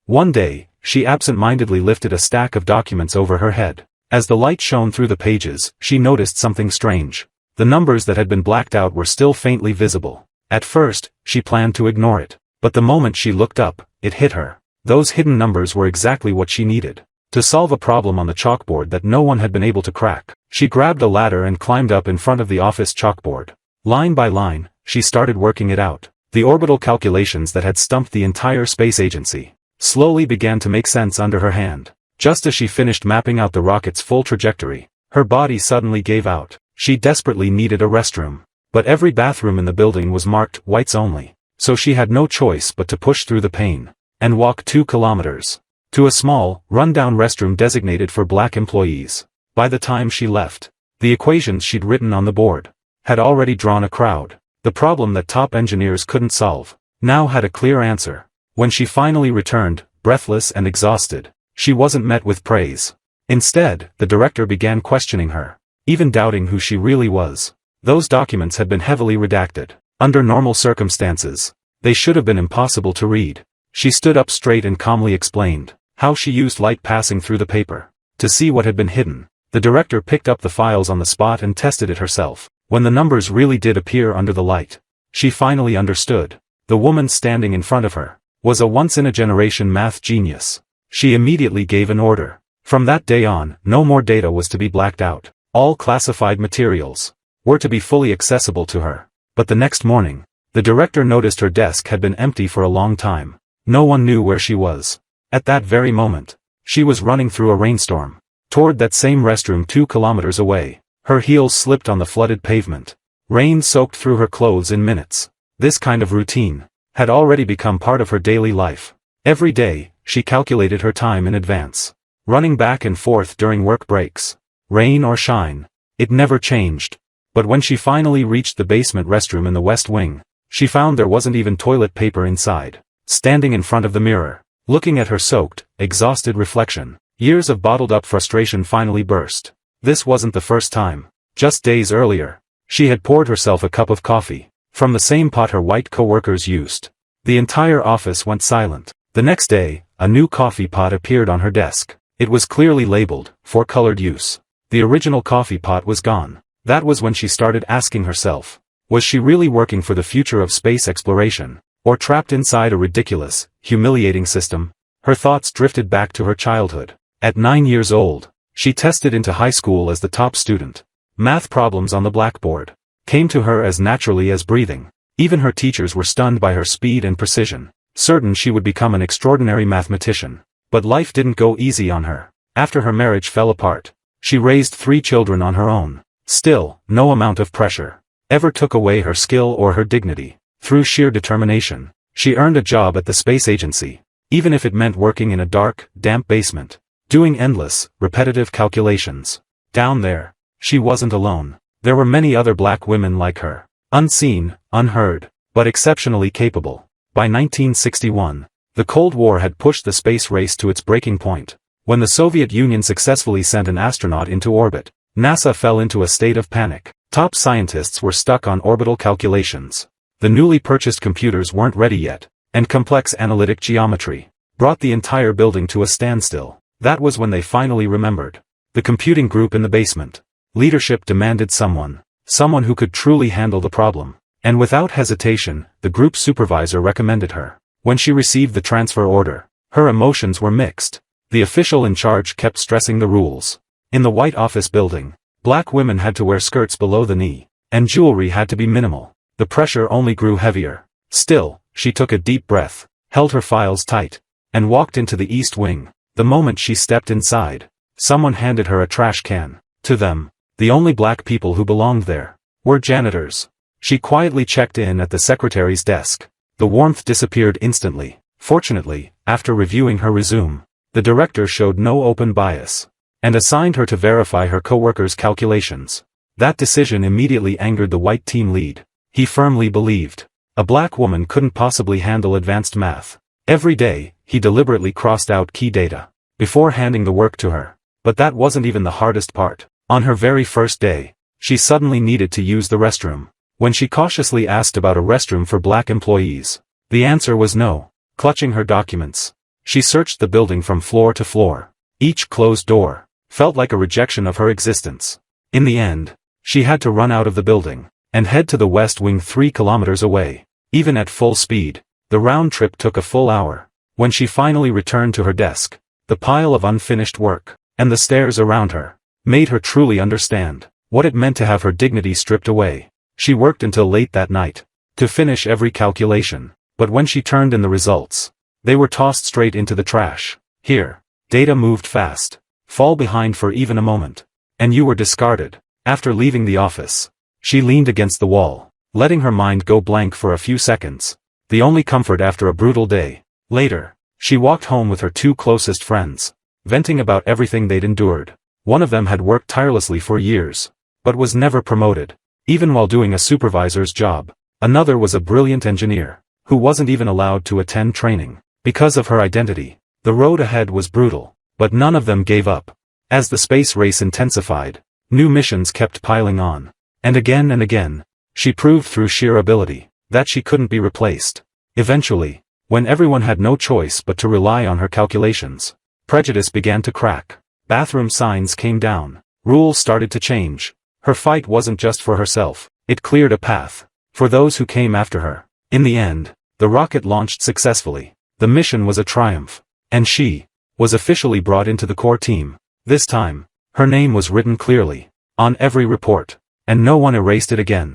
One day, she absent-mindedly lifted a stack of documents over her head. As the light shone through the pages, she noticed something strange. The numbers that had been blacked out were still faintly visible. At first, she planned to ignore it. But the moment she looked up, it hit her. Those hidden numbers were exactly what she needed to solve a problem on the chalkboard that no one had been able to crack. She grabbed a ladder and climbed up in front of the office chalkboard. Line by line, she started working it out. The orbital calculations that had stumped the entire space agency slowly began to make sense under her hand. Just as she finished mapping out the rocket's full trajectory, her body suddenly gave out. She desperately needed a restroom. But every bathroom in the building was marked whites only, so she had no choice but to push through the pain and walk 2 kilometers to a small, run-down restroom designated for black employees. By the time she left, the equations she'd written on the board had already drawn a crowd. The problem that top engineers couldn't solve now had a clear answer. When she finally returned, breathless and exhausted, she wasn't met with praise. Instead, the director began questioning her, even doubting who she really was. Those documents had been heavily redacted. Under normal circumstances, they should have been impossible to read. She stood up straight and calmly explained how she used light passing through the paper to see what had been hidden. The director picked up the files on the spot and tested it herself. When the numbers really did appear under the light, she finally understood. The woman standing in front of her was a once-in-a-generation math genius. She immediately gave an order. From that day on, no more data was to be blacked out. All classified materials were to be fully accessible to her. But the next morning, the director noticed her desk had been empty for a long time. No one knew where she was. At that very moment, she was running through a rainstorm toward that same restroom 2 kilometers away. Her heels slipped on the flooded pavement. Rain soaked through her clothes in minutes. This kind of routine had already become part of her daily life. Every day, she calculated her time in advance, running back and forth during work breaks. Rain or shine, it never changed. But when she finally reached the basement restroom in the West Wing, she found there wasn't even toilet paper inside. Standing in front of the mirror, looking at her soaked, exhausted reflection, years of bottled-up frustration finally burst. This wasn't the first time. Just days earlier, she had poured herself a cup of coffee from the same pot her white co-workers used. The entire office went silent. The next day, a new coffee pot appeared on her desk. It was clearly labeled, for colored use. The original coffee pot was gone. That was when she started asking herself, was she really working for the future of space exploration, or trapped inside a ridiculous, humiliating system? Her thoughts drifted back to her childhood. At 9 years old, she tested into high school as the top student. Math problems on the blackboard came to her as naturally as breathing. Even her teachers were stunned by her speed and precision, certain she would become an extraordinary mathematician. But life didn't go easy on her. After her marriage fell apart, she raised 3 children on her own. Still, no amount of pressure ever took away her skill or her dignity. Through sheer determination, she earned a job at the space agency, even if it meant working in a dark, damp basement, doing endless, repetitive calculations. Down there, she wasn't alone. There were many other black women like her, unseen, unheard, but exceptionally capable. By 1961, the Cold War had pushed the space race to its breaking point. When the Soviet Union successfully sent an astronaut into orbit, NASA fell into a state of panic. Top scientists were stuck on orbital calculations. The newly purchased computers weren't ready yet, and complex analytic geometry brought the entire building to a standstill. That was when they finally remembered. The computing group in the basement. Leadership demanded someone who could truly handle the problem. And without hesitation, the group supervisor recommended her. When she received the transfer order, her emotions were mixed. The official in charge kept stressing the rules. In the White Office building, black women had to wear skirts below the knee, and jewelry had to be minimal. The pressure only grew heavier. Still, she took a deep breath, held her files tight, and walked into the East Wing. The moment she stepped inside, someone handed her a trash can. To them, the only black people who belonged there were janitors. She quietly checked in at the secretary's desk. The warmth disappeared instantly. Fortunately, after reviewing her resume, the director showed no open bias, and assigned her to verify her coworkers' calculations. That decision immediately angered the white team lead. He firmly believed a black woman couldn't possibly handle advanced math. Every day, he deliberately crossed out key data before handing the work to her. But that wasn't even the hardest part. On her very first day, she suddenly needed to use the restroom. When she cautiously asked about a restroom for black employees, the answer was no. Clutching her documents, She searched the building from floor to floor. Each closed door felt like a rejection of her existence. In the end, she had to run out of the building and head to the West Wing 3 kilometers away. Even at full speed, the round trip took a full hour. When she finally returned to her desk, the pile of unfinished work and the stares around her made her truly understand what it meant to have her dignity stripped away. She worked until late that night to finish every calculation, but when she turned in the results, they were tossed straight into the trash. Here, data moved fast. Fall behind for even a moment, and you were discarded. After leaving the office, she leaned against the wall, letting her mind go blank for a few seconds. The only comfort after a brutal day. Later, she walked home with her 2 closest friends, venting about everything they'd endured. One of them had worked tirelessly for years, but was never promoted, even while doing a supervisor's job. Another was a brilliant engineer, who wasn't even allowed to attend training, because of her identity. The road ahead was brutal, but none of them gave up. As the space race intensified, new missions kept piling on. And again, she proved through sheer ability that she couldn't be replaced. Eventually, when everyone had no choice but to rely on her calculations, prejudice began to crack. Bathroom signs came down. Rules started to change. Her fight wasn't just for herself, it cleared a path for those who came after her. In the end, the rocket launched successfully. The mission was a triumph, and she was officially brought into the core team. This time, her name was written clearly on every report, and no one erased it again.